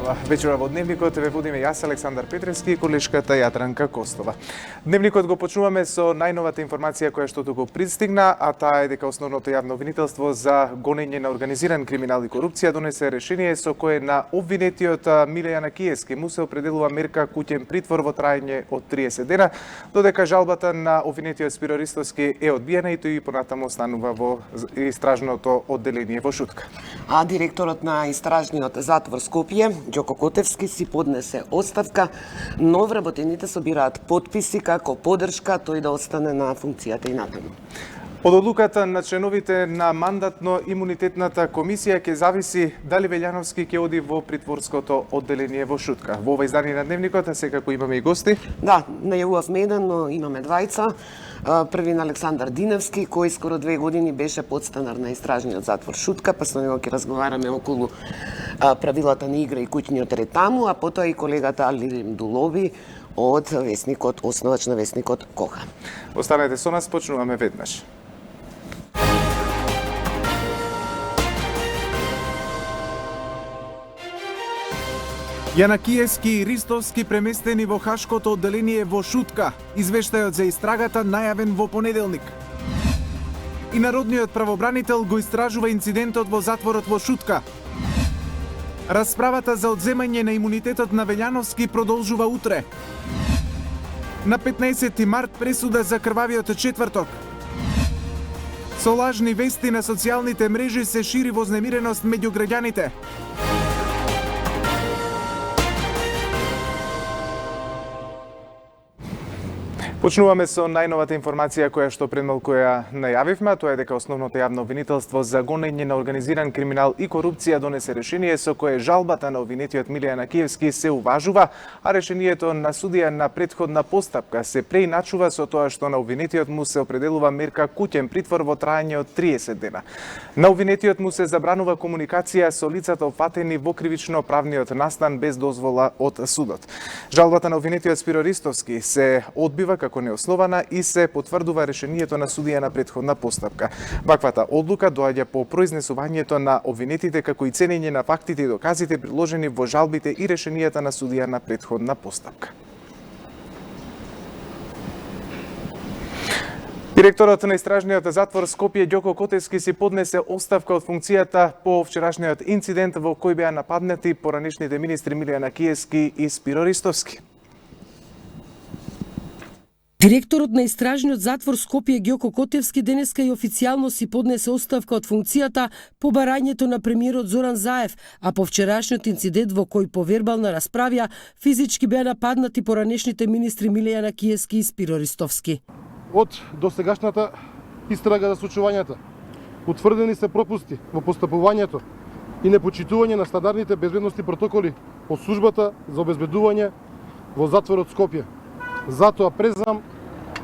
Вечера во Дневникот ве водиме јас, Александар Петревски и колешката Јатранка Костова. Дневникот го почнуваме со најновата информација која што туку пристигна, а таа е дека основното јавно обвинителство за гонење на организиран криминал и корупција донесе решение со кое на обвинетиот Миле Јанакиевски му се определува мерка куќен притвор во траење од 30 дена, додека жалбата на обвинетиот Спиро Ристовски е одбиена и тој понатаму останува во истражното одделение во Шутка. А директорот на истражниот затвор Скопје, Ѓоко Котевски, си поднесе оставка, но вработените собираат потписи како поддршка тој да остане на функцијата и натаму. Од одлуката на членовите на мандатно-имунитетната комисија ќе зависи дали Велјановски ќе оди во притворското одделение во Шутка. Во ова издание на Дневникот, а секако имаме и гости. Да, најавувавме еден, но имаме двајца. Првин Александар Диневски, кој скоро 2 години беше подстанар на истражниот затвор Шутка, па со него ќе разговараме околу правилата на игра и куќниот ред таму, а потоа и колегата Алирим Дулови од весникот, основач на весникот Кога. Останете со нас, почнуваме веднаш. Јанакиевски и Ристовски преместени во Хашкото одделение во Шутка. Извештајот за истрагата најавен во понеделник. И народниот правобранител го истражува инцидентот во затворот во Шутка. Расправата за одземање на имунитетот на Велјановски продолжува утре. На 15 март пресуда за крвавиот четврток. Со лажни вести на социјалните мрежи се шири вознемиреност меѓу граѓаните. Почнуваме со најновата информација која што пред малку ја најавивме, тоа е дека основното јавно обвинителство за гонење на организиран криминал и корупција донесе решение со кое жалбата на обвинетиот Миле Јанакиевски се уважува, а решението на судија на претходна постапка се преиначува со тоа што на обвинетиот му се определува мерка куќен притвор во траење од 30 дена. На обвинетиот му се забранува комуникација со лицата опфатени во кривично-правниот настан без дозвола од судот. Жалбата на обвинетиот Спиро Ристовски се одбива како неоснована и се потврдува решението на судија на претходна постапка. Ваквата одлука доаѓа по произнесувањето на обвинетите како и ценење на фактите и доказите приложени во жалбите и решенијата на судија на претходна постапка. Директорот на истражниот затвор Скопје Ѓоко Котевски си поднесе оставка од функцијата по вчерашниот инцидент во кој беа нападнати поранешните министри Миле Јанакиевски и Спиро Ристовски. Директорот на истражниот затвор Скопје Ѓоко Котевски денеска и официјално си поднесе оставка од функцијата по барањето на премиерот Зоран Заев, а по вчерашниот инцидент во кој по вербална расправја физички беа нападнати поранешните министри Миле Јанакиевски и Спиро Ристовски. Од досегашната истрага за случувањата утврдени се пропусти во постапувањето и непочитување на стандардните безбедности протоколи од службата за обезбедување во затворот Скопје. Затоа преземам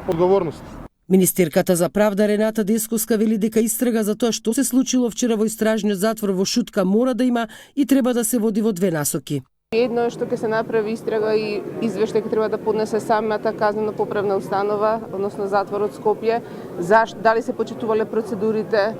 одговорност. Министерката за правда Рената Десковска вели дека истрага за тоа што се случило вчера во истражниот затвор во Шутка мора да има и треба да се води во две насоки. Едно е што ќе се направи истрага и извештај треба да поднесе самата казнено-поправна установа, односно затворот Скопје, дали се почитувале процедурите,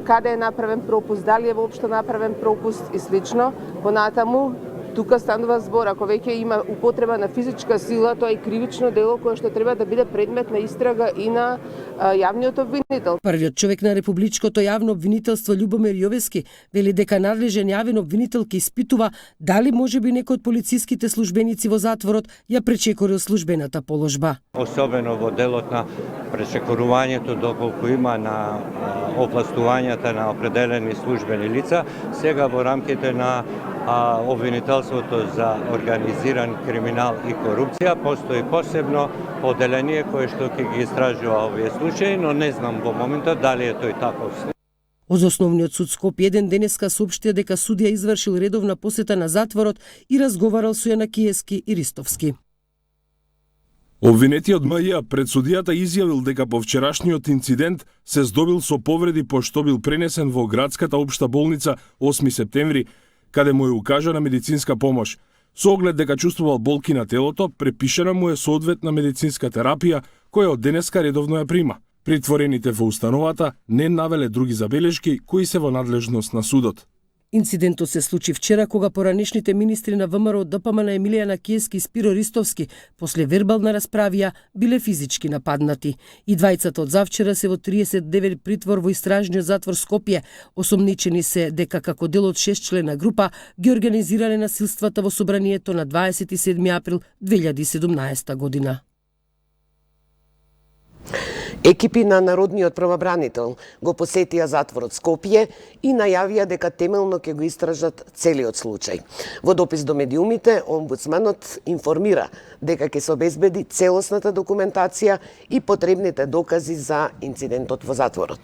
каде е направен пропуст, дали е воопшто направен пропуст и слично. Понатаму тука станува збор, ако веќе има употреба на физичка сила, тоа е кривично дело кое што треба да биде предмет на истрага и на јавниот обвинител. Првиот човек на републичкото јавно обвинителство Љубомир Јовески вели дека надлежен јавен обвинител ќе испитува дали можеби некој од полициските службеници во затворот ја пречекорил службената положба. Особено во делот на пречекорувањето доколку има на овластувањата на определени службени лица, сега во рамките на обвинителството за организиран криминал и корупција постои посебно одделение кое што ќе ги истражува овие случаи, но не знам во моментот дали е тој таков. Од Основниот суд Скопје денеска соопштија дека судија извршил редовна посета на затворот и разговарал со Јанакиевски и Ристовски. Обвинетиот МЈ пред судијата изјавил дека по вчерашниот инцидент се здобил со повреди пошто бил пренесен во градската општа болница 8 септември, каде му е укажана медицинска помош. Со оглед дека чувствувал болки на телото, препишана му е соодветна медицинска терапија, која од денеска редовно ја прима. Притворените во установата не навеле други забелешки кои се во надлежност на судот. Инцидентот се случи вчера кога поранешните министри на ВМРО ДПМН Емилијана Киевски и Спиро Ристовски после вербална расправија биле физички нападнати. И двајцата од завчера се во 39 притвор во истражниот затвор Скопје. Осомничени се дека како дел од 6-члена група ги организирале насилствата во собранието на 27 април 2017 година. Екипи на Народниот правобранител го посетија затворот Скопје и најавија дека темелно ќе го истражат целиот случај. Во допис до медиумите, омбудсманот информира дека ќе се обезбеди целосната документација и потребните докази за инцидентот во затворот.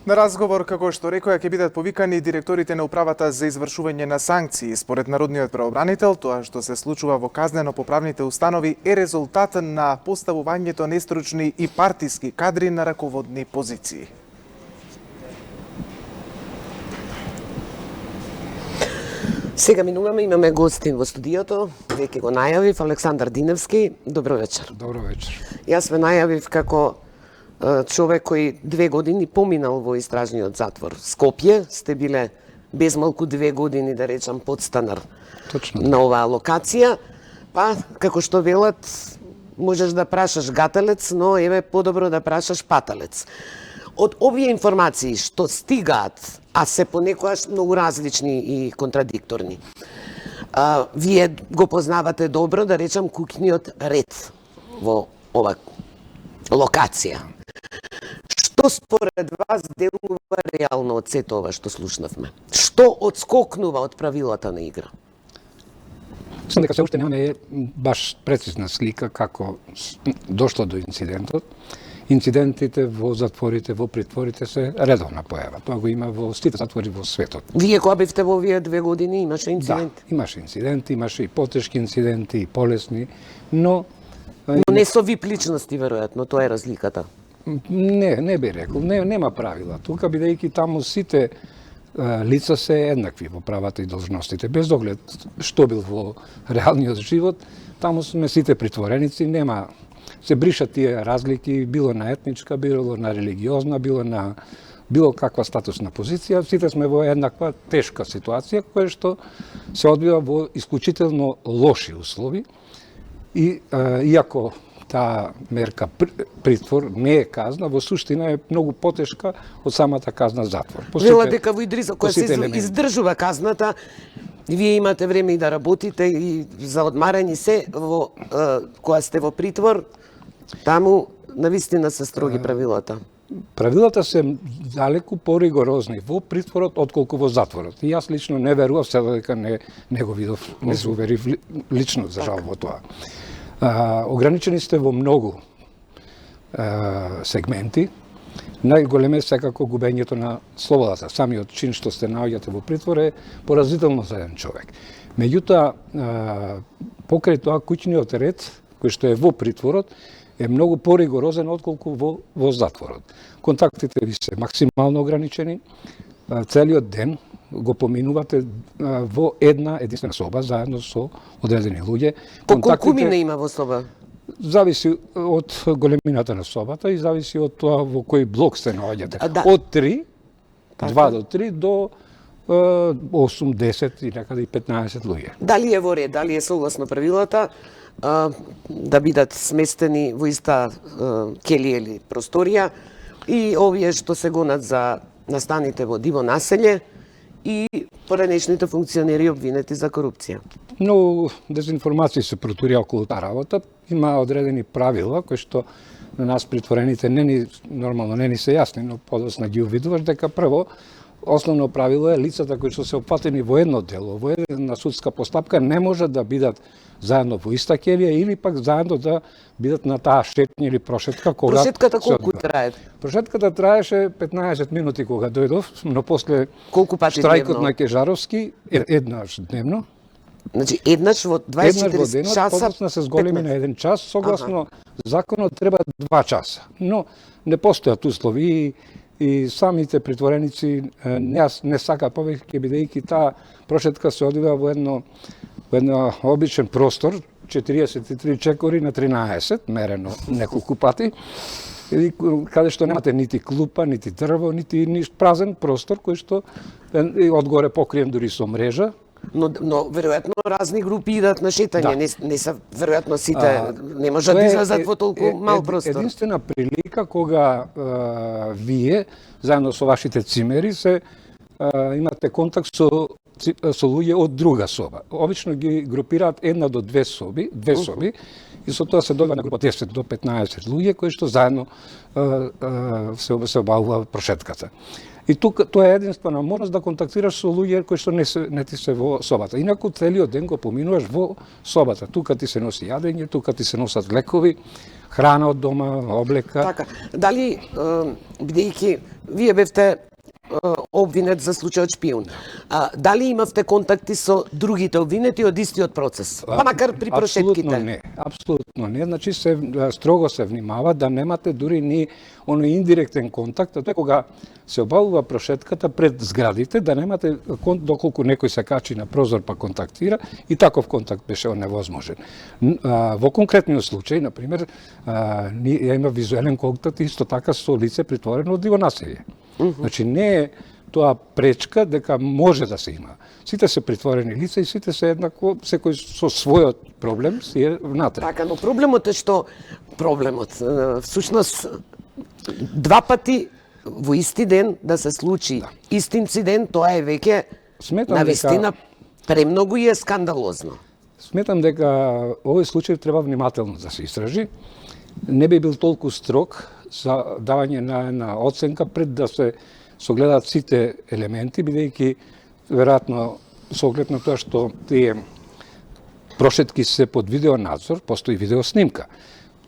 На разговор, како што рекоја, ќе бидат повикани директорите на управата за извршување на санкции. Според Народниот правобранител, тоа што се случува во казнено-поправните установи е резултат на поставувањето нестручни и партиски кадри на раководни позиции. Сега минуваме, имаме гостин во студиото, веќе го најавив, Александар Диневски. Добро вечер. Добро вечер. Јас ве најавив како човек кој 2 години поминал во истражниот затвор Скопје, сте биле безмалку 2 години, да речам, подстанар Точно. на оваа локација, па, како што велат, можеш да прашаш гаталец, но еве подобро да прашаш паталец. Од овие информации што стигаат, а се понекогаш многу различни и контрадикторни, вие го познавате добро, да речам, куќниот ред во ова локација. Што според вас делува реално од сето ова што слушнавме? Што одскокнува од правилата на игра? Мислам дека се уште немаме баш прецизна слика како дошло до инцидентот. Инцидентите во затворите, во притворите се редовна појава. Тоа го има во сите затвори во светот. Вие кога бевте во овие 2 години имаше инциденти? Да, имаше инциденти, имаше и потешки инциденти, и полесни, но не со вип личности, веројатно, тоа е разликата. не би рекол, нема правила. Тука бидејќи таму сите лица се еднакви во правата и должностите, без оглед што бил во реалниот живот, таму сме сите притвореници, нема се бришат тие разлики, било на етничка, било на религиозна, било на било каква статусна позиција, сите сме во еднаква тешка ситуација, која што се одвива во исклучително лоши услови. И иако таа мерка притвор не е казна, во суштина е многу потешка од самата казна затвор. Вела дека во Идриза, која се издржува казната, вие имате време и да работите и за одмарање се, кога сте во притвор, таму навистина се строги правилата. Правилата се далеку поригорозни во притворот отколку во затворот. И јас лично не верував, се дека не го видов, не се уверив лично за жал во тоа. Ограничени сте во многу сегменти. Најголеме е секако губењето на слободата. Самиот чин што се наоѓате во притвор е поразително за еден човек. Меѓутоа, покрај тоа куќниот ред, кој што е во притворот, е многу поригорозен отколку во затворот. Контактите ви се максимално ограничени, целиот ден го поминувате во една единствена соба заедно со одредени луѓе. Колку мина има во соба? Зависи од големината на собата и зависи од тоа во кој блок се наоѓате. Од 3, 2 до 3 до 8, 10 и некаде и 15 луѓе. Дали е во ред, дали е согласно правилата да бидат сместени во иста келија или просторија и овие што се гонат за настаните во диво населје и поранешните функционери обвинети за корупција? Многу дезинформации се протурија околу таа работа. Има одредени правила кои што на нас притворените нормално не ни се јасни, но подоцна ги увидуваш дека прво основно правило е лицата кои што се опфатени во едно дело, во една судска постапка, не може да бидат заедно во иста келија или пак заедно да бидат на таа шетња или прошетка. Прошетката колку трае? Прошетката траеше 15 минути кога дојдов, но после колку пати штрајкот дневно? на Кежаровски еднаш дневно. Значи еднаш во 24 часа. Подоцна се зголеми на 1 час, согласно законот треба 2 часа. Но не постојат услови и самите притвореници не сакаат повеќе, бидејќи таа прошетка се одвива во едно обичен простор, 43 чекори на 13, мерено неколку пати. или каде што немате нити клупа, нити дрво, нити празен простор кој што е одгоре покриен дури со мрежа. Но веројатно разни групи идат на шетање, не се веројатно сите не можат да излезат во толку мал простор. Единствена прилика кога вие заедно со вашите цимери се имате контакт со луѓе од друга соба. Обично ги групираат една до две соби, и со тоа се добива на група 10 до 15 луѓе кои што заедно се обавува прошетката. И тука тоа е единствена можност да контактираш со луѓе кои што не ти се во собата. Инаку целиот ден го поминуваш во собата. Тука ти се носи јадење, тука ти се носат лекови, храна од дома, облека. Така, дали бидејќи вие бевте обвинет за случајот шпион. Дали имавте контакти со другите обвинети од истиот процес? Па макар при прошетките? Апсолутно не. Значи строго се внимава да немате дури ни оној индиректен контакт, а тоа кога се обавува прошетката пред зградите, да немате доколку некој се качи на прозор па контактира, и таков контакт беше невозможен. Во конкретниот случај, на пример, ја има визуелен контакт исто така со лице притворено од диво населје. Значи не е тоа пречка дека може да се има. Сите се притворени лица и сите се еднакво, секој со својот проблем си е внатре. Така, но проблемот е што всушност два пати во исти ден да се случи ист инцидент, тоа е веќе навистина премногу и е скандалозно. Сметам дека овој случај треба внимателно да се истражи. Не би бил толку строг за давање на една оценка пред да се согледаат сите елементи, бидејќи веројатно со оглед на тоа што тие прошетки се под видеонадзор, постои видеоснимка.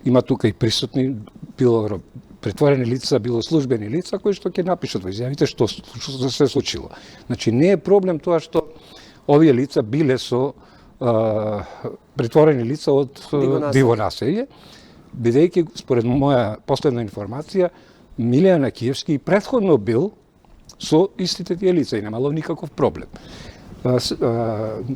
Има тука и присутни било претворени лица, било службени лица кои што ќе напишат во изјавите што се случило. Значи не е проблем тоа што овие лица биле со претворени лица од диво населје, бидејќи според моја последна информација Милијан Акиевски претходно бил со истите тие лица и немало никаков проблем.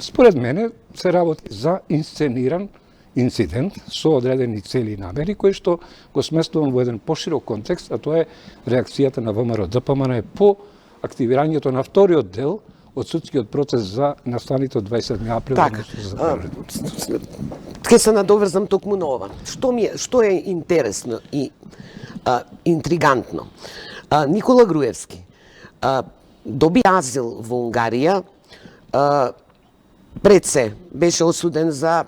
Според мене се работи за инсцениран инцидент со одредени цели и намери, кои што го сместувам во еден поширок контекст, а тоа е реакцијата на ВМРО-ДПМН по активирањето на вториот дел од судскиот процес за настаните од 27 април. Така, ќе се надоврзам токму на ова. Што е интересно и интригантно? Никола Груевски доби азил во Унгарија, пред се беше осуден за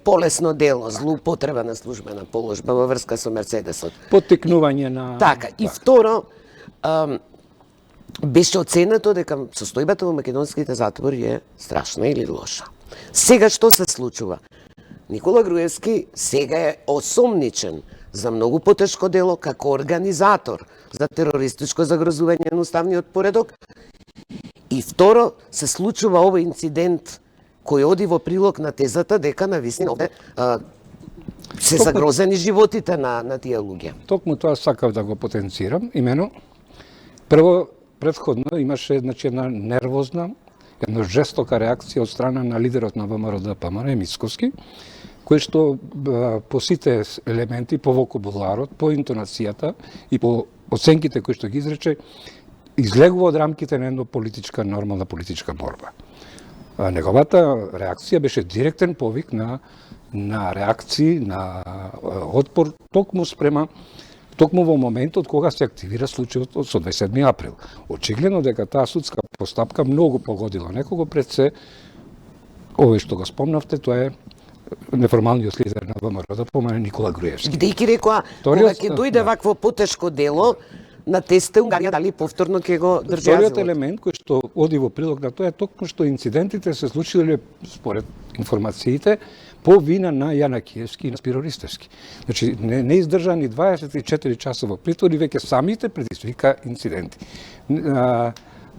полесно дело, злоупотреба на службена положба во врска со Мерцедесот. Поттикнување на... Така, и второ, беше оценето дека состојбата во македонските затвори е страшна или лоша. Сега што се случува? Никола Груевски сега е осомничен за многу потешко дело како организатор за терористичко загрозување на уставниот поредок. И второ, се случува овој инцидент кој оди во прилог на тезата дека навистина овде се загрозени животите на тие луѓе. Токму тоа сакав да го потенцирам, имено прво претходно имаше една нервозна, една жестока реакција од страна на лидерот на ВМРО-ДПМН Мицковски, кој што по сите елементи, по вокабуларот, по интонацијата и по оценките кои што ги изрече, излегува од рамките на една нормална политичка борба. Неговата реакција беше директен повик на реакции, на отпор, токму во моментот кога се активира случајот со 27 април. Очигледно дека таа судска постапка многу погодила некого, пред се овој што го спомнавте, тоа е неформалниот лидер на ВМРО-ДПМН Никола Груевски. Бидејќи рекоа, кога ќе дојде вакво потешко дело, на тесте Унгарија дали повторно ќе го држи азилот. Вториот елемент кој што оди во прилог на тоа е токму што инцидентите се случиле според информациите по вина на Јан Акиевски и на Спиро Ристевски. Значи не издржани 24 часа во притвор и веќе самите предизвика инциденти.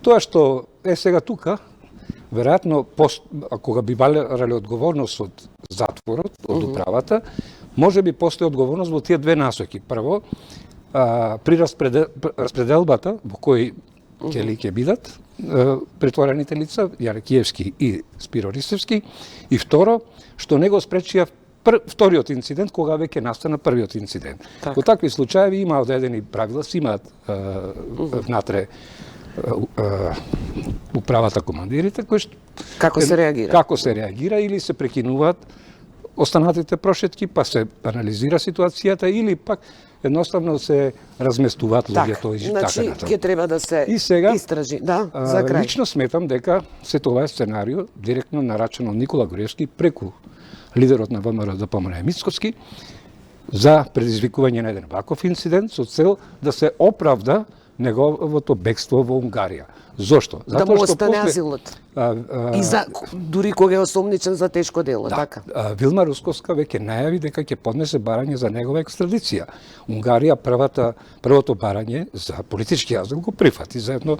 Тоа што е сега тука, веројатно кога би барале одговорност од затворот, од управата, може би постои одговорност во тие две насоки. Прво, при распределбата во кои ќе бидат претворените лица, Јан Акиевски и Спиро Ристевски, и второ, што не го спречија вториот инцидент, кога веќе настана првиот инцидент. Така. Во такви случаи има одредени правила, си имаат внатре управата командирите, кои што Како се реагира? Како се реагира или се прекинуваат останатите прошетки, па се анализира ситуацијата или пак едноставно се разместуваат луѓето и така значи, натаму. ќе треба да се И сега, истражи. Да, за крај. Лично сметам дека се тоа е сценарио директно нарачен од Никола Груевски преку лидерот на ВМРО ДПМН Мицкоски за предизвикување на еден ваков инцидент со цел да се оправда неговото бегство во Унгарија. Зошто? Да му остане азилот. И за дури кога е осомничен за тешко дело, така. Вилма Русковска веќе најави дека ќе поднесе барање за негова екстрадиција. Унгарија првото барање за политички азил го прифати за едно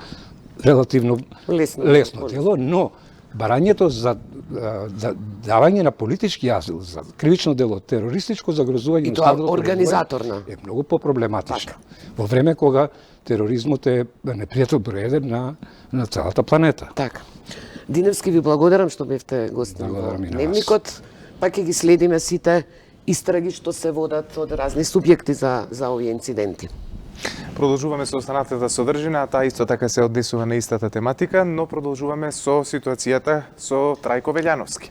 релативно лесно дело, но барањето за давање на политички азил за кривично дело, терористичко загрозување и тоа организаторна е многу попроблематично. Во време кога тероризмот е непријател број еден на целата планета. Така. Диневски, ви благодарам што бевте гостин во Дневникот. Пак ќе ги следиме сите истраги што се водат од разни субјекти за овие инциденти. Продолжуваме со останатата содржина, таа исто така се однесува на истата тематика, но продолжуваме со ситуацијата со Трајко Велјановски.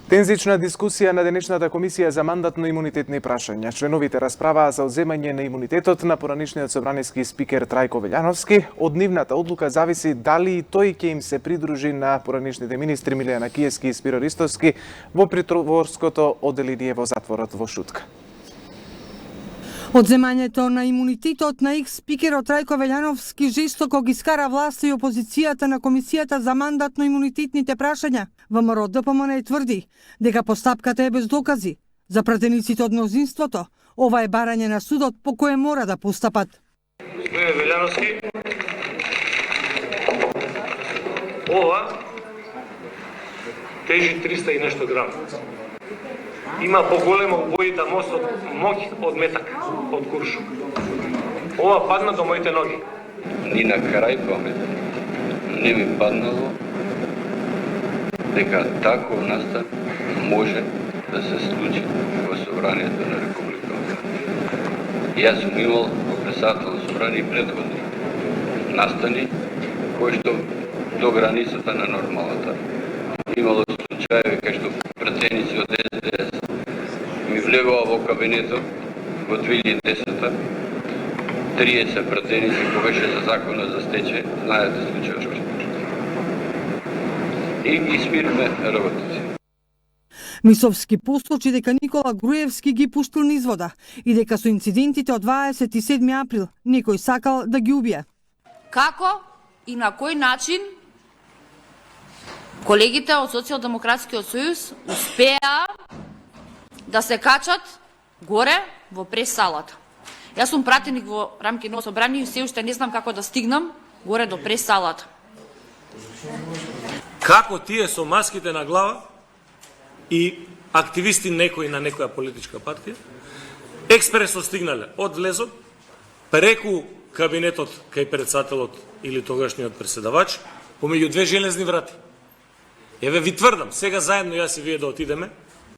Тензична дискусија на денешната комисија за мандатно-имунитетни прашања. Членовите расправаа за одземање на имунитетот на поранишниот собраниски спикер Трајко Велјановски. Од нивната одлука зависи дали и тој ќе им се придружи на поранишните министри Милијана Киевски и Спиро Ристовски во притворското оделение во затворот во Шутка. Одземањето на имунитетот на екс-спикерот Трајко Велјановски жестоко ги скара власта и опозицијата на Комисијата за мандатно-имунитетните прашања. ВМРО ДПМН тврди дека постапката е без докази. За пратениците од мнозинството, ова е барање на судот по кое мора да постапат. Господин Велјановски, ова тежи 300 и нешто грам. Има поголема убојита моќ од метак, од куршум. Ова падна до моите ноги. Ни на крај памет не ми паднало дека таков настан може да се случи во Собранието на Република Македонија. Јас сум имал во председател Собрание предходни настани кои што до границата на нормалата. Имало случаеви кај што пратеници од СДС ми влегува во кабинетот во 2010-та. 30 пратеници кои беше за законот за стечај, знаете случајот. И ги смириме работици. Мисовски посочи дека Никола Груевски ги пуштил низ вода и дека со инцидентите од 27 април некој сакал да ги убие. Како и на кој начин колегите од Социјалдемократскиот сојуз успеа да се качат горе во прес-салата. Јас сум пратеник во рамки на собрание и се уште не знам како да стигнам горе до прес-салата. Како тие со маските на глава и активисти некои на некоја политичка партија експресо стигнале од влезот преку кабинетот кај председателот или тогашниот преседавач помеѓу две железни врати. Еве ви тврдам, сега заедно јас и вие да отидеме,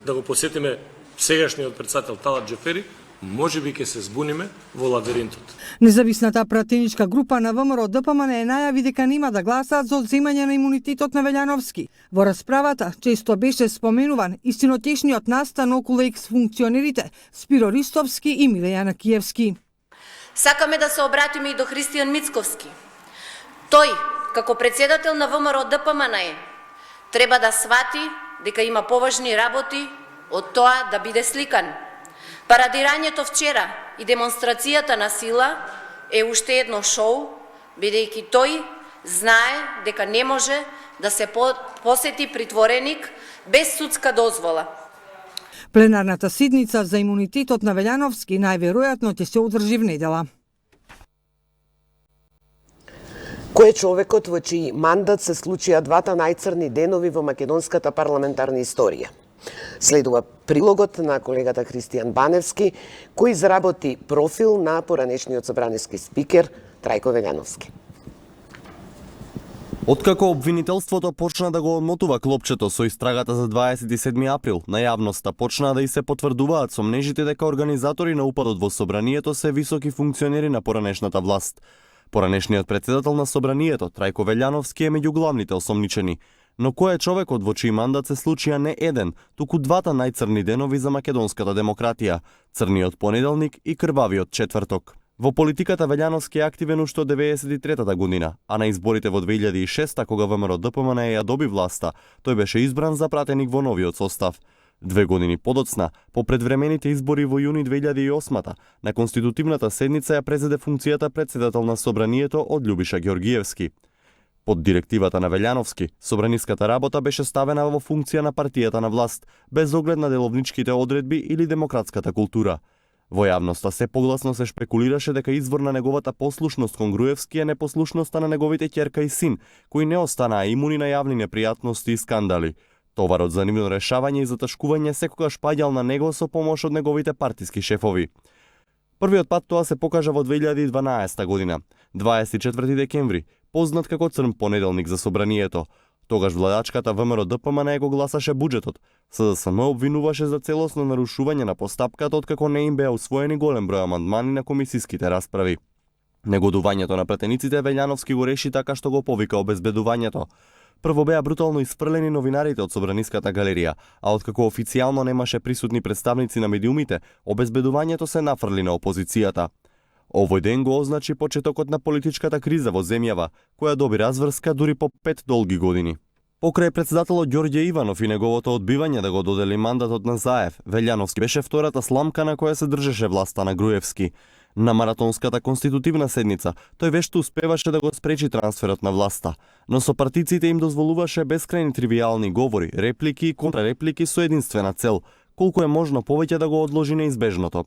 да го посетиме сегашниот председател Талат Џефери, може би ќе се збуниме во лабиринтот. Независната пратеничка група на ВМРО ДПМН најави дека нема да гласаат за одземање на имунитетот на Велјановски. Во расправата често беше споменуван и синотешниот настан околу екс-функционерите Спиро Ристовски и Милијана Киевски. Сакаме да се обратиме и до Христијан Мицковски. Тој, како председател на ВМРО ДПМН, треба да свати дека има поважни работи од тоа да биде сликан. Парадирањето вчера и демонстрацијата на сила е уште едно шоу, бидејќи тој знае дека не може да се посети притвореник без судска дозвола. Пленарната седница за имунитетот на Велјановски најверојатно ќе се одржи в недела. Кој е човекот во чиј мандат се случија двата најцрни денови во македонската парламентарна историја? Следува прилогот на колегата Христијан Баневски, кој изработи профил на поранешниот собраниски спикер Трајко Велјановски. Откако обвинителството почна да го одмотува клопчето со истрагата за 27 април, на јавноста почнаа да и се потврдуваат сомнежите дека организатори на упадот во собранието се високи функционери на поранешната власт. Поранешниот председател на собранието, Трајко Велјановски, е меѓу главните осомничени. Но кој е човекот во чиј мандат се случија не еден, туку двата најцрни денови за македонската демократија – црниот понеделник и крвавиот четврток. Во политиката Велјановски е активен уште од 93-та година, а на изборите во 2006-та, кога ВМРО ДПМН ја доби власта, тој беше избран за пратеник во новиот состав. 2 години подоцна, по предвремените избори во јуни 2008-та, на конститутивната седница ја презеде функцијата председател на собранието од Љубиша Ѓоргиевски. Под директивата на Велјановски, собраниската работа беше ставена во функција на партијата на власт, без оглед на деловничките одредби или демократската култура. Во јавноста се погласно се шпекулираше дека извор на неговата послушност кон Груевски е непослушноста на неговите ќерка и син, кои не останаа имуни на јавни непријатности и скандали. Товарот за нивно решавање и заташкување секогаш паѓал на него со помош од неговите партиски шефови. Првиот пат тоа се покажа во 2012 година, 24 декември, познат како црн понеделник за собранието. Тогаш владачката ВМРО ДПМН го гласаше буџетот. СДСМ обвинуваше за целосно нарушување на постапката откако не им беа усвоени голем број амандмани на комисиските расправи. Негодувањето на пратениците Велјановски го реши така што го повика обезбедувањето. Прво беа брутално испрлени новинарите од Собраниската галерија, а откако официјално немаше присутни представници на медиумите, обезбедувањето се нафрли на опозицијата. Овој ден го означи почетокот на политичката криза во земјава, која доби разврска дури по 5 долги години. Покрај председателот Ѓорѓе Иванов и неговото одбивање да го додели мандатот на Заев, Велјановски беше втората сламка на која се држеше власта на Груевски. На маратонската конститутивна седница тој вешто успеваше да го спречи трансферот на власта, но со партиците им дозволуваше бескрајни тривијални говори, реплики и контрареплики со единствена цел – колку е можно повеќе да го одложи неизбежното.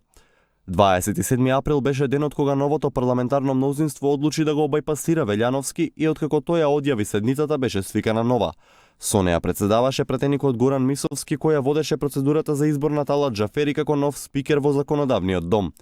27 април беше денот кога новото парламентарно мнозинство одлучи да го обајпасира Велјановски и откако тој ја одјави седницата беше свикана нова. Со неа председаваше пратеникот Горан Мисовски кој ја водеше процедурата за избор на Талат Џафери како нов спикер во законодавниот дом.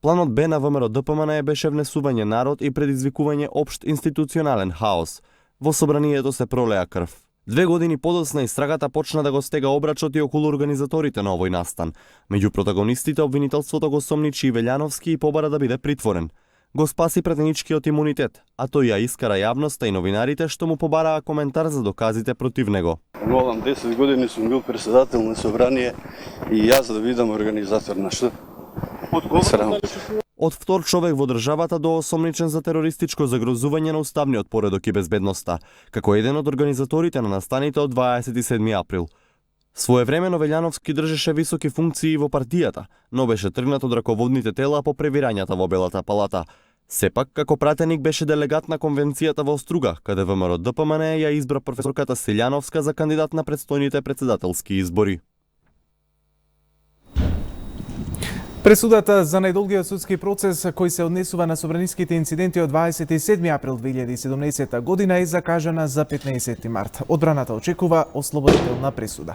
Планот Б на ВМРО ДПМН беше внесување народ и предизвикување општ институционален хаос. Во собранието се пролеа крв. 2 години подоцна истрагата почна да го стега обрачот и околу организаторите на овој настан. Меѓу протагонистите обвинителството го сомничи и Велјановски и побара да биде притворен. Го спаси пратеничкиот имунитет, а тој ја искара јавноста и новинарите што му побараа коментар за доказите против него. Голам 10 години сум бил председател на собрание и јас да видам организатор на што. Од втор човек во државата до осомничен за терористичко загрозување на уставниот поредок и безбедноста, како еден од организаторите на настаните од 27 април. Своевремено Велјановски држеше високи функции во партијата, но беше тргнат од раководните тела по превирањата во Белата палата. Сепак, како пратеник беше делегат на конвенцијата во Струга, каде ВМРО ДПМН ја избра професорката Селјановска за кандидат на предстојните председателски избори. Пресудата за најдолгиот судски процес кој се однесува на собраниските инциденти од 27 април 2017 година е закажана за 15 март. Одбраната очекува ослободителна пресуда.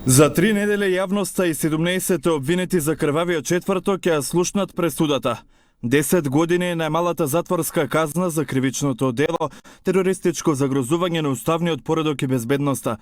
За 3 недели јавноста и 17 обвинети за крвавиот четврток ќе слушнат пресудата. 10 години е најмалата затворска казна за кривичното дело терористичко загрозување на уставниот поредок и безбедноста.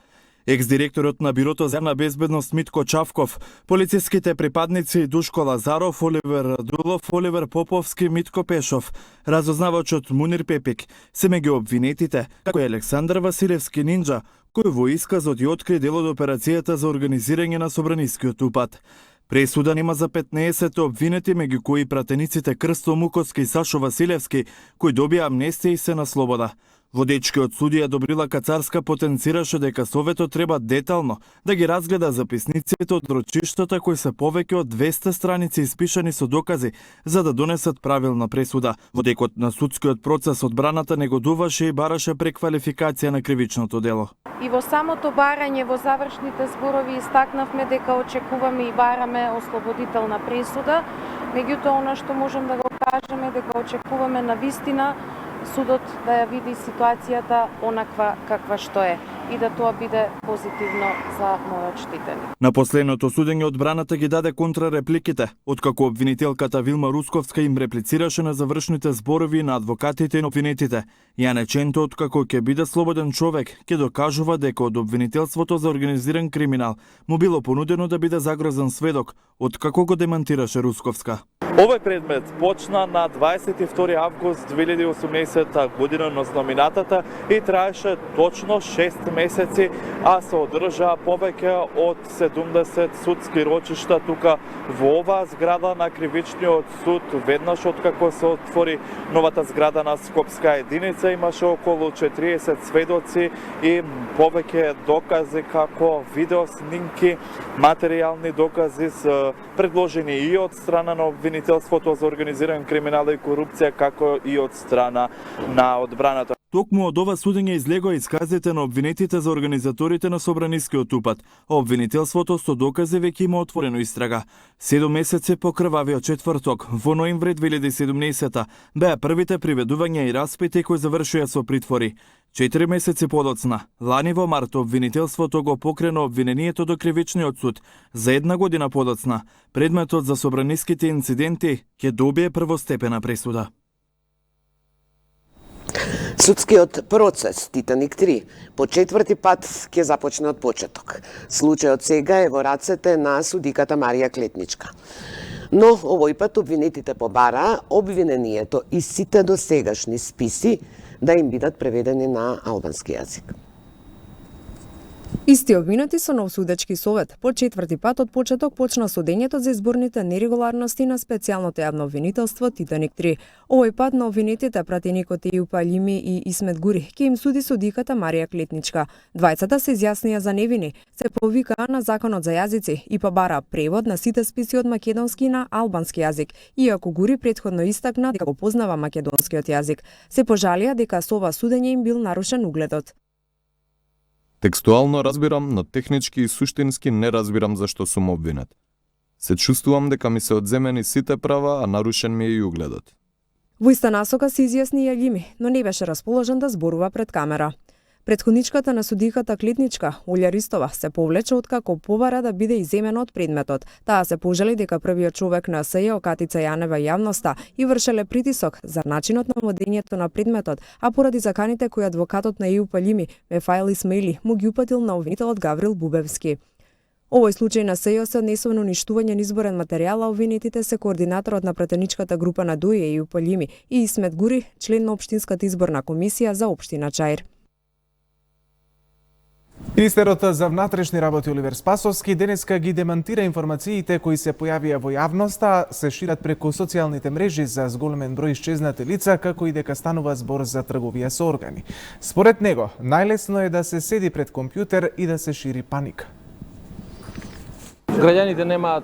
Екс-директорот на Бирото за јавна безбедност Митко Чавков, полициските припадници Душко Лазаров, Оливер Радулов, Оливер Поповски, Митко Пешов, разузнавачот Мунир Пепик, се меѓу обвинетите, како и Александар Василевски Нинџа, кој во исказот ја откри дел од операцијата за организирање на собранискиот упад. Пресуда нема за 15 обвинети, меѓу кои пратениците Крсто Мукоцки и Сашо Василевски, кои добија амнестија и се на слобода. Водечкиот судија Добрила Кацарска потенцираше дека Советот треба детално да ги разгледа записниците од рочиштата кои се повеќе од 200 страници испишани со докази за да донесат правилна пресуда. Во текот на судскиот процес одбраната негодуваше и бараше преквалификација на кривичното дело. И во самото барање во завршните зборови истакнавме дека очекуваме и бараме ослободителна пресуда, меѓутоа она што можем да го кажеме дека очекуваме навистина судот да ја види ситуацијата онаква каква што е. и да тоа биде позитивно за мојот штитеник. На последното судење одбраната ги даде контрарепликите, откако обвинителката Вилма Русковска им реплицираше на завршните зборови на адвокатите и на обвинетите. Јане Ченто, откако ќе биде слободен човек, ќе докажува дека од обвинителството за организиран криминал му било понудено да биде загрозен сведок, откако го демантираше Русковска. Овој предмет почна на 22 август 2018 година, односно минатата, и траеше точно 6 месеци, а се одржаа повеќе од 70 судски рочишта тука во оваа зграда на Кривичниот суд. Веднаш откако се отвори новата зграда на Скопска единица, имаше околу 40 сведоци и повеќе докази како видеоснимки, материјални докази предложени и од страна на обвинителството за организиран криминал и корупција, како и од страна на одбраната. Токму од ова судење излегоа исказите на обвинетите за организаторите на собранискиот упад, а обвинителството со докази веќе има отворено истрага. 7 месеци по крвавиот четврток, во ноември 2017, беа првите приведувања и распити кои завршија со притвори. 4 месеци подоцна, лани во март, обвинителството го покрена обвинението до Кривичниот суд. За 1 година подоцна, предметот за собраниските инциденти ќе добие првостепена пресуда. Судскиот процес Титаник 3 по четврти пат ќе започне од почеток. Случајот сега е во рацете на судиката Марија Клетничка. Но овој пат обвинетите побараа обвинението и сите досегашни списи да им бидат преведени на албански јазик. Исти обвинети со нов судечки совет. По четврти пат од почеток почна судењето за изборните нерегуларности на специјалното јавно обвинителство Титаник 3. Овој пат на обвинетите пратеникот Ејуп Алими и Исмет Гури ќе им суди судиката Марија Клетничка. Двајцата се изјаснија за невини, се повикаа на законот за јазици и побараа превод на сите списи од македонски на албански јазик, иако Гури претходно истакна дека го познава македонскиот јазик. Се пожалија дека со ова судење им бил нарушен угледот. Текстуално разбирам, но технички и суштински не разбирам зашто сум обвинет. Се чувствувам дека ми се одземени сите права, а нарушен ми е и угледот. Во иста насока се изјасни Јалими, но не беше расположен да зборува пред камера. Претходничката на судиката Клетничка, Олја Ристова, се повлече откако побара да биде иземена од предметот. Таа се пожали дека првиот човек на СЈ, Катица Јанева, јавноста и вршеле притисок за начинот на водењето на предметот, а поради заканите кои адвокатот на Ејуп Алими, Мефаил Исмаили, му ги упатил на обвинителот Гаврил Бубевски. Овој случај на СЈ се однесува на уништување на изборен материјал, а обвинетите се координаторот на пратеничката група на ДОИ Ејуп Алими и Исмет Гури, член на Општинската изборна комисија за Општина Чаир. Министерот за внатрешни работи Оливер Спасовски денеска ги демантира информациите кои се појавија во јавноста, се шират преку социјалните мрежи за зголемен број исчезнати лица, како и дека станува збор за трговија со органи. Според него, најлесно е да се седи пред компјутер и да се шири паника. Граѓаните немаат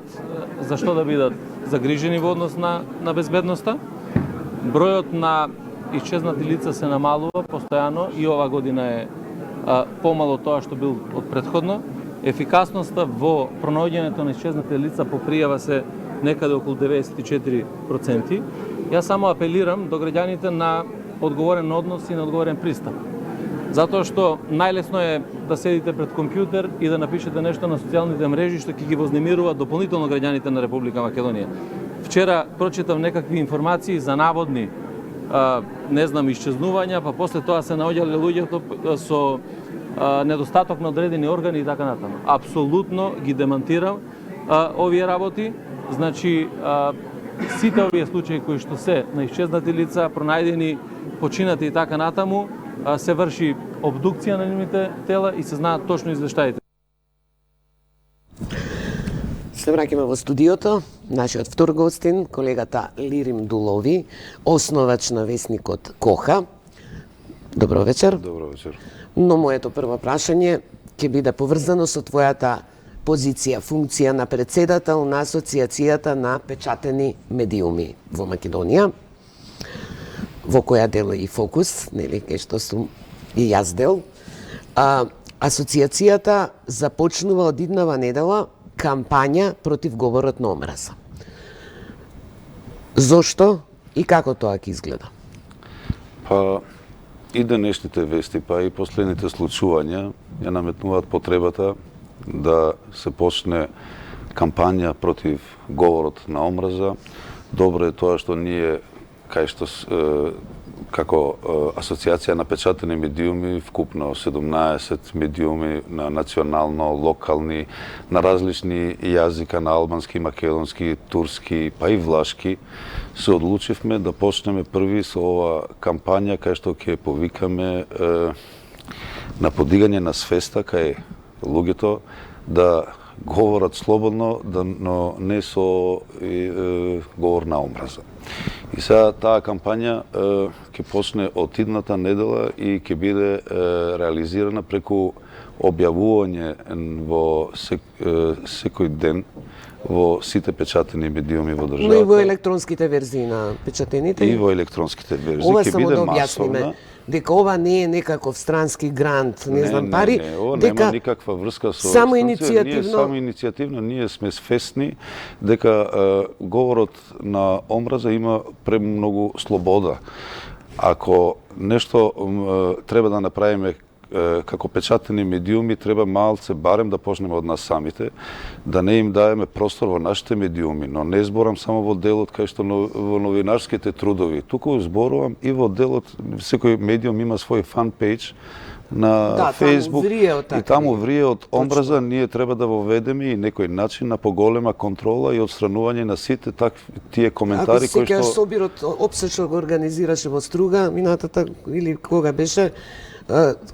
зашто да бидат загрижени во однос на безбедноста. Бројот на исчезнати лица се намалува постојано и ова година е помало тоа што бил од претходно. Ефикасноста во пронаоѓањето на исчезнати лица по пријава се некаде околу 94%. Јас само апелирам до граѓаните на одговорен однос и на одговорен пристап. Затоа што најлесно е да седите пред компјутер и да напишете нешто на социјалните мрежи што ќе ги вознемирува дополнително граѓаните на Република Македонија. Вчера прочитав некакви информации за наводни исчезнувања, па после тоа се наоѓале луѓето со недостаток на одредени органи и така натаму. Апсолутно ги демантирам овие работи. Значи, сите овие случаи кои што се на исчезнати лица, пронајдени, починати и така натаму, се врши обдукција на нивните тела и се знаат точно извештаите. Се враќаме во студиото. Нашиот втор гостин, колегата Лирим Дулови, основач на весникот Коха. Добро вечер. Добро вечер. Но моето прво прашање ќе биде поврзано со твојата позиција, функција на председател на Асоциацијата на печатени медиуми во Македонија, во која дел и Фокус, нели, кај што сум и јас дел. Асоциацијата започнува од иднава недела кампања против говорот на омраза. Зошто и како тоа ќе изгледа? Па, и денешните вести, па и последните случувања ја наметнуваат потребата да се почне кампања против говорот на омраза. Добро е тоа што ние, како Асоциација на печатени медиуми, вкупно 17 медиуми на национално, локални, на различни јазика, на албански, македонски, турски, па и влашки, се одлучивме да почнеме први со ова кампања кај што ќе повикаме на подигање на свеста кај луѓето да говорат слободно, но не со говор на омраза. И сега таа кампања ќе почне од идната недела и ќе биде реализирана преку објавување во секој ден во сите печатени медиуми во државата. Но и во електронските верзии на печатените? И во електронските верзии ова ќе само биде да масовна. објасниме, дека ова не е некаков странски грант, не знам пари, Не, ова дека нема никаква врска со само Ние иницијативно само иницијативно ние сме свесни дека говорот на омраза има премногу слобода. Ако нешто треба да направиме како печатени медиуми, треба малце барем да почнеме од нас самите, да не им даеме простор во нашите медиуми, но не зборам само во делот кај што во новинарските трудови. Туку зборувам и во делот, секој медиум има свој фан пејдж на Facebook и таму врие од омраза, ние треба да воведеме и некој начин на поголема контрола и отстранување на сите тие коментари кои што... Ако што... собирот опсечно го организираше во Струга, минатата или кога беше,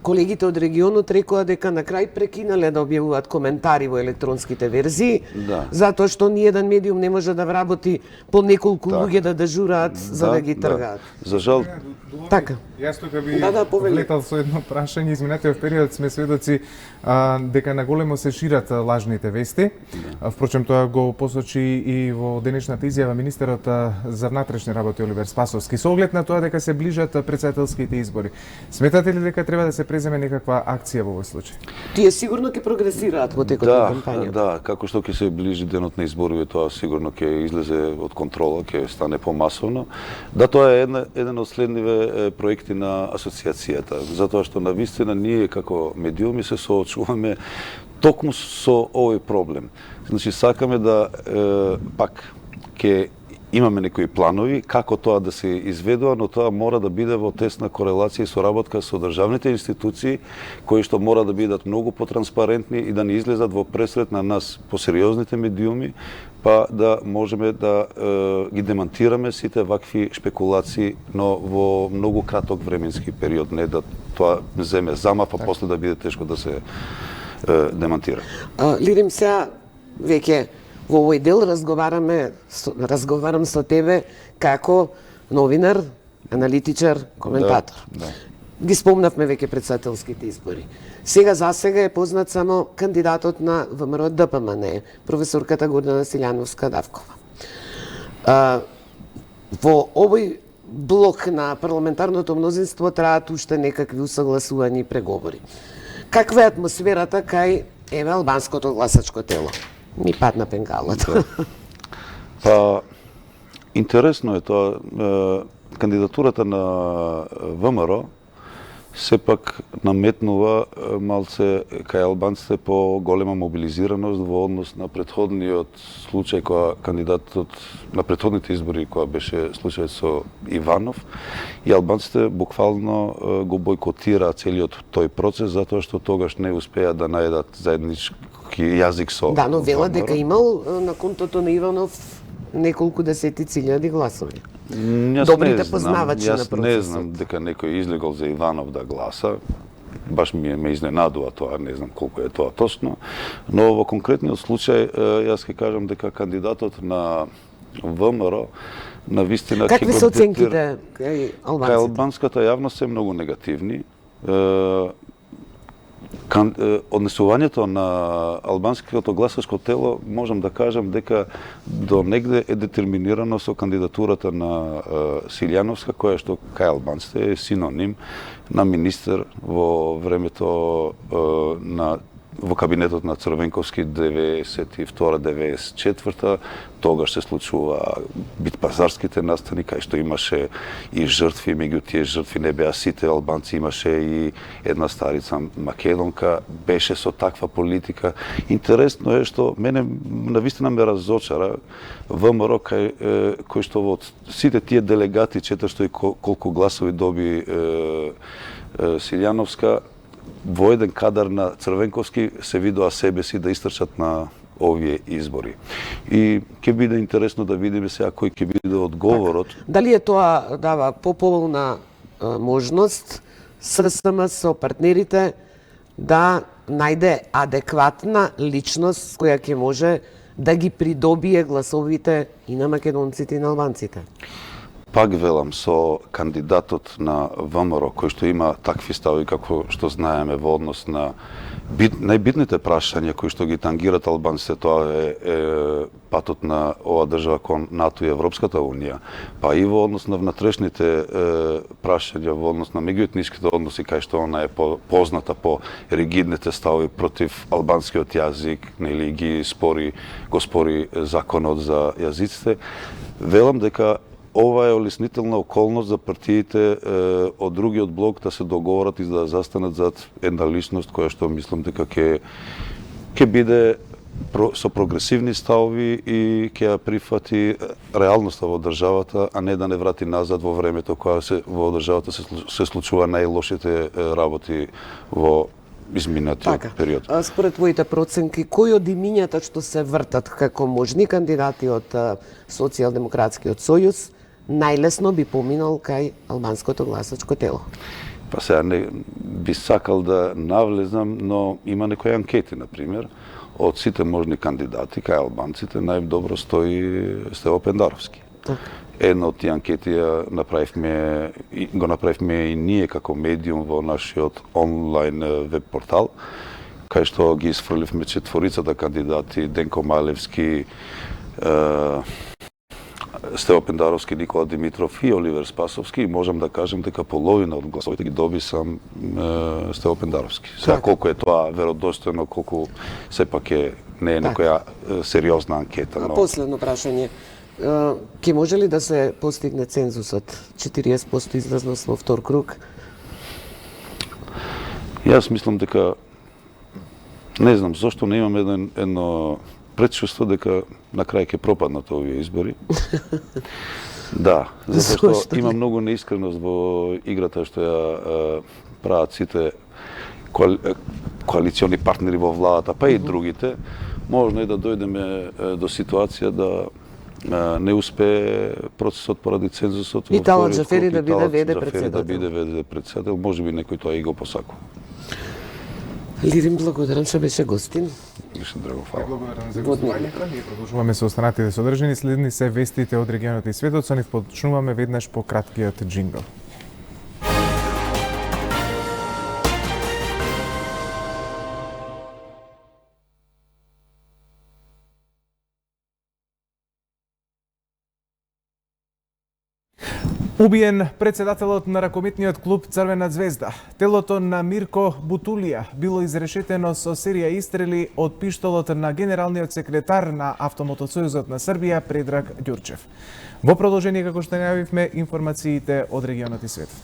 колегите од регионот рекоа дека на крај прекинале да објавуваат коментари во електронските верзии, затоа што ни еден медиум не може да вработи по неколку луѓе да дежураат за да ги тргаат. За жал. Така. Јас тука би влетал со едно прашање. Изминатиот период сме сведоци дека наголемо се шират лажните вести. Впрочем, тоа го посочи и во денешната изјава министерот за внатрешни работи Оливер Спасовски. Со оглед на тоа дека се ближат претседателските избори, сметате ли дека треба да се преземе некаква акција во овој случај? Тие сигурно ќе прогресираат во текот на кампањата. Да, како што ќе се ближи денот на избориве, тоа сигурно ќе излезе од контрола, ќе стане помасовно. Да, тоа е еден од следниве проекти на асоциацијата, затоа што навистина ние како медиуми се соочуваме токму со овој проблем. Значи сакаме да пак ќе имаме некои планови како тоа да се изведува, но тоа мора да биде во тесна корелација и соработка со државните институции, кои што мора да бидат многу потранспарентни и да не излезат во пресред на нас, посериозните медиуми, па да можеме да ги демонтираме сите вакви шпекулации, но во многу краток временски период, не да тоа земе замав, а после да биде тешко да се демонтира. Лирим, сега веќе во овој дел разговарам со тебе како новинар, аналитичар, коментатор. Да. Ги спомнавме веќе претседателските избори. Сега е познат само кандидатот на ВМРО ДПМН, професорката Гордана Силјановска-Давкова. Во овој блок на парламентарното мнозинство траат уште некакви усагласувања и преговори. Каква е атмосферата кај албанското гласачко тело? Ми падна пенгалата. Па, интересно е тоа. Кандидатурата на ВМРО сепак наметнува малце кај албанците по голема мобилизираност во однос на претходниот случај кога кандидатот на претходните избори кога беше случајот со Иванов и албанците буквално го бойкотираа целиот тој процес затоа што тогаш не успеа да најдат заеднички јазик со Да, но велат дека имал на контото на Иванов неколку десетици илјади гласови. Добрите познавачи на процесот. Не знам дека некој излегол за Иванов да гласа. Баш ме изненадува тоа, не знам колку е тоа точно. Но во конкретниот случај, јас ќе кажам дека кандидатот на ВМРО навистина... Какви се оценките кај албанците? Кај албанската јавност е многу негативни. Однесувањето на албанското гласачко тело, можам да кажам дека до негде е детерминирано со кандидатурата на Силјановска, која што кај албанците е синоним на министер во времето на во кабинетот на Црвенковски 92-94, тогаш се случува битпазарските настани, кај што имаше и жртви, меѓу тие жртви не беа сите албанци, имаше и една старица македонка, беше со таква политика. Интересно е што мене навистина ме разочара ВМРО кој што во сите тие делегати 400 и колку гласови доби Силјановска, во еден кадар на Црвенковски се видоа себе си да истрчат на овие избори. И ќе биде интересно да видиме сега кој ќе биде одговорот. Дали е тоа дава поповолна можност СРСМ со партнерите да најде адекватна личност која ќе може да ги придобие гласовите и на македонците и на албанците? Пак велам, со кандидатот на ВМРО, кој што има такви стави како што знаеме во однос на најбитните прашања кои што ги тангират албанците, тоа е патот на оваа држава кон НАТО и Европската Унија, па и во однос на внатрешните прашања, во однос на меѓуетничките односи, кај што она е позната по ригидните стави против албанскиот јазик, нели го спори законот за јазиците, велам дека ова е олеснителна околност за партиите од другиот блок да се договорат и да застанат зад една личност која што мислам дека ќе биде со прогресивни ставови и ќе ја прифати реалноста во државата, а не да не врати назад во времето кога во државата се случува најлошите работи во изминатиот период. Според твоите проценки, кои од имињата што се вртат како можни кандидати од Социјалдемократскиот сојуз најлесно би поминал кај албанското гласачко тело? Па сега не би сакал да навлезам, но има некои анкети, например, од сите можни кандидати кај албанците најдобро стои Стево Пендаровски. Една од тие анкети го направивме и ние како медиум во нашиот онлайн веб портал, кај што ги исфрливме четворицата кандидати: Денко Малевски, Стево Пендаровски, Никола Димитров и Оливер Спасовски, и можам да кажем дека половина од гласовите ги доби сам Стево Пендаровски. Сега колку е тоа веродостојно, колку сепак не е некоја сериозна анкета. Последно прашање. Ке може ли да се постигне цензусот 40% излазност во втор круг? Јас мислам дека не знам зошто не имам едно предчувство дека на крај ќе пропаднат овие избори. Да, затоа што има многу неискреност во играта што ја прават сите коалициони партнери во владата, па и другите. Можно е да дојдеме до ситуација да не успее процесот поради цензусот. И Талат Джафери да биде ВД председател. Може би некој тоа и го посакува. Лирин, благодарам што беше гостин. Беше драго, фала. Благодарам за гостувањето. Ние продолжуваме со останатите содржини. Следни се вестите од регионот и светот. Со нив почнуваме веднаш по краткиот джингл. Убиен председателот на ракометниот клуб Црвена звезда. Телото на Мирко Бутулија било изрешетено со серија истрели од пиштолот на генералниот секретар на Автомотосојузот на Србија Предраг Ѓурчев. Во продолжение, како што најавивме, информациите од регионот и светот.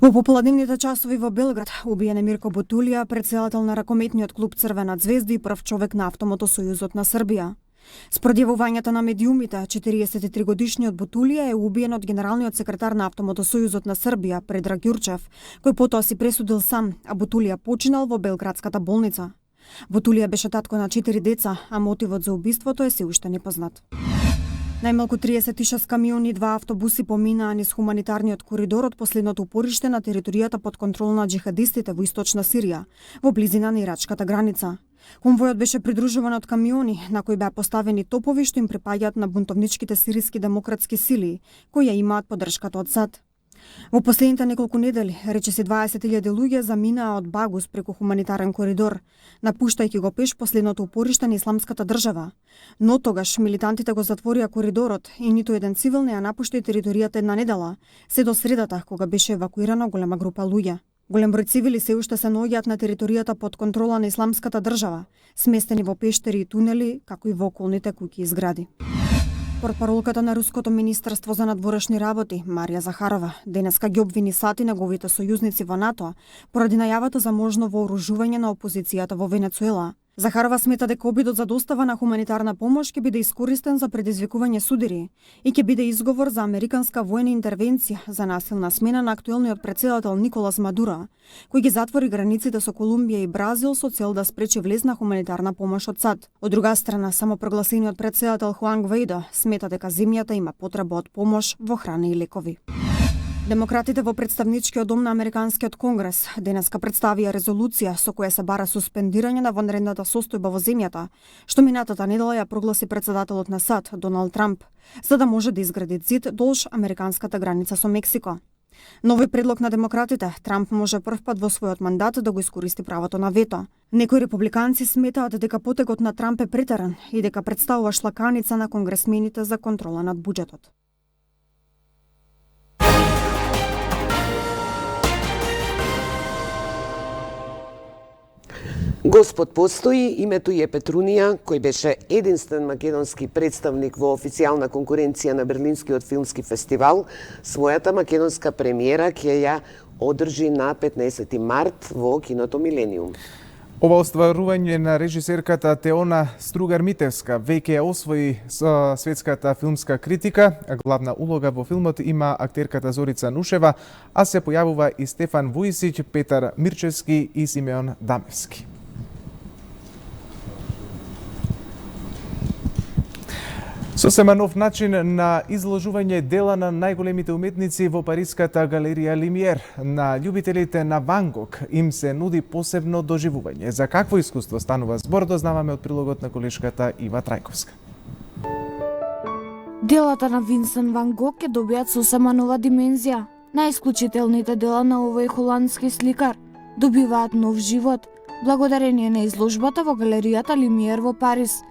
Во попладневните часови во Белград убиен е Мирко Бутулија, председател на ракометниот клуб Црвена звезда и прв човек на Автомотосојузот на Србија. Според јавувањата на медиумите, 43-годишниот Бутулија е убиен од генералниот секретар на Автомотосојузот на Србија Предраг Ѓурчев, кој потоа си пресудил сам, а Бутулија починал во белградската болница. Бутулија беше татко на 4 деца, а мотивот за убиството е се уште непознат. Најмалку 36 камиони и 2 автобуси поминаа низ хуманитарниот коридор од последното упориште на територијата под контрол на џихадистите во источна Сирија, во близина на ирачката граница. Конвојот беше придружуван од камиони на кои беа поставени топови што им припаѓаат на бунтовничките сириски демократски сили, кои ја имаат поддршката од САД. Во последните неколку недели, речиси 20.000 луѓе заминаа од Багус преку хуманитарен коридор, напуштајќи го пеш последното упориште на Исламската држава. Но тогаш милитантите го затворија коридорот и ниту еден цивил не ја напушти територијата една недела, се до средата кога беше евакуирана голема група луѓе. Голем број цивили се уште се наоѓаат на територијата под контрола на Исламската држава, сместени во пештери и тунели, како и во околните куќи и згради. Портпаролката на Руското министерство за надворешни работи, Марија Захарова, денеска ги обвини САД и неговите сојузници во НАТО поради најавата за можно вооружување на опозицијата во Венецуела. Захарова смета дека обидот за достава на хуманитарна помош ќе биде искористен за предизвикување судири и ќе биде изговор за американска воена интервенција за насилна смена на актуелниот председател Николас Мадуро, кој ги затвори границите со Колумбија и Бразил со цел да спречи влез на хуманитарна помош од САД. Од друга страна, самопрогласениот председател Хуан Гваидо смета дека земјата има потреба од помош во храна и лекови. Демократите во представничкиот дом на Американскиот конгрес денеска представија резолуција со која се бара суспендирање на вонредната состојба во земјата, што минатата недела ја прогласи председателот на САД Доналд Трамп, за да може да изгради зид долж американската граница со Мексико. Нови предлог на демократите, Трамп може првпат во својот мандат да го искористи правото на вето. Некои републиканци сметаат дека потегот на Трамп е претеран и дека представува шлаканица на конгресмените за контрола над буџетот. Господ постои, името е Петрунија, кој беше единствен македонски представник во официјална конкуренција на Берлинскиот филмски фестивал, својата македонска премиера ќе ја одржи на 15 март во киното Милениум. Ова остварување на режисерката Теона Стругар-Митевска веќе ја освои светската филмска критика. Главна улога во филмот има актерката Зорица Нушева, а се појавува и Стефан Вујсич, Петар Мирчевски и Симеон Дамевски. Сосема нов начин на изложување дела на најголемите уметници во париската галерија Лимиер. На љубителите на Ван Гог им се нуди посебно доживување. За какво искуство станува збор, дознаваме од прилогот на колешката Ива Трајковска. Делата на Винсент Ван Гог ќе добијат сосема нова димензија. Најисклучителните дела на овој холандски сликар добиваат нов живот благодарение на изложбата во галеријата Лимиер во Париз.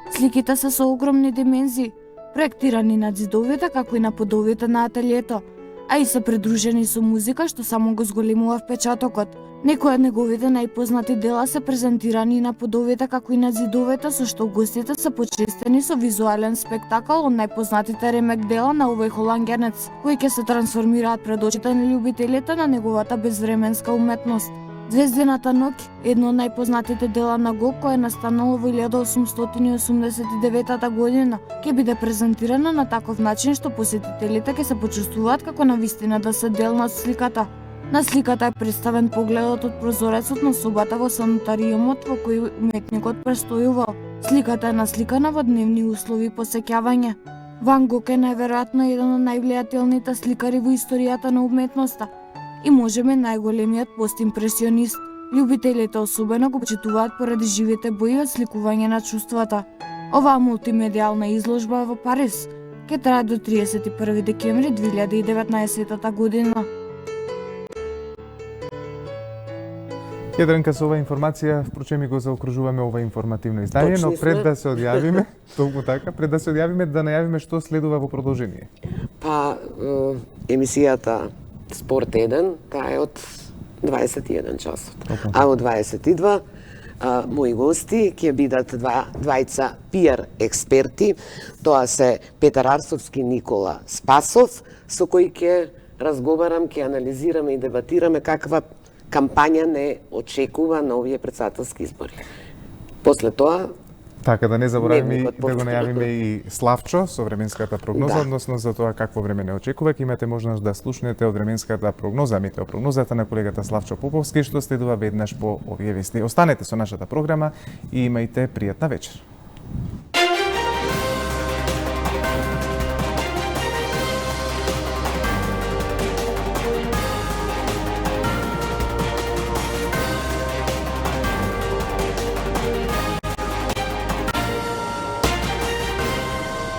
Сликите се со огромни димензии, проектирани на ѕидовите како и на подовите на ателието, а и се придружени со музика што само го зголемува впечатокот. Некои од неговите најпознати дела се презентирани на подовите како и на ѕидовите, со што гостите се почестени со визуален спектакл од најпознатите ремек дела на овој холанѓанец, кои ќе се трансформираат пред очите на љубителите на неговата безвременска уметност. Звездината ноќ, едно од најпознатите дела на Гог, кое е настанало во 1889 година, ќе биде презентирана на таков начин што посетителите ќе се почувствуваат како навистина да се дел на сликата. На сликата е представен погледот од прозорецот на собата во санитариумот во кој уметникот престојувал. Сликата е насликана во дневни услови посеќавање. Ван Гог е најверојатно еден од највлијателните сликари во историјата на уметноста и можеби најголемиот постимпресионист. Љубителите особено го почитуваат поради живите бои од сликување на чувствата. Оваа мултимедијална изложба во Париз ќе трае до 31 декември 2019 година. Јадренка, со оваа информација, впрочем и го заокружуваме ова информативно издание, но пред да се одјавиме, толку така, пред да се одјавиме да најавиме што следува во продолжение. Па, емисијата Спорт 1, таа е од 21 часот. А од 22 мои гости ќе бидат двајца пиар експерти. Тоа се Петар Арсовски, Никола Спасов, со кои ќе разговарам, ќе анализираме и дебатираме каква кампања не очекува на овие претседателски избори. После тоа така да не забораваме да го најавиме и Славчо со временската прогноза, односно за тоа какво време не очекува. Имате можност да слушнете од временската прогноза, метеопрогнозата на колегата Славчо Поповски, што следува веднаш по овие вести. Останете со нашата програма и имајте пријатна вечер.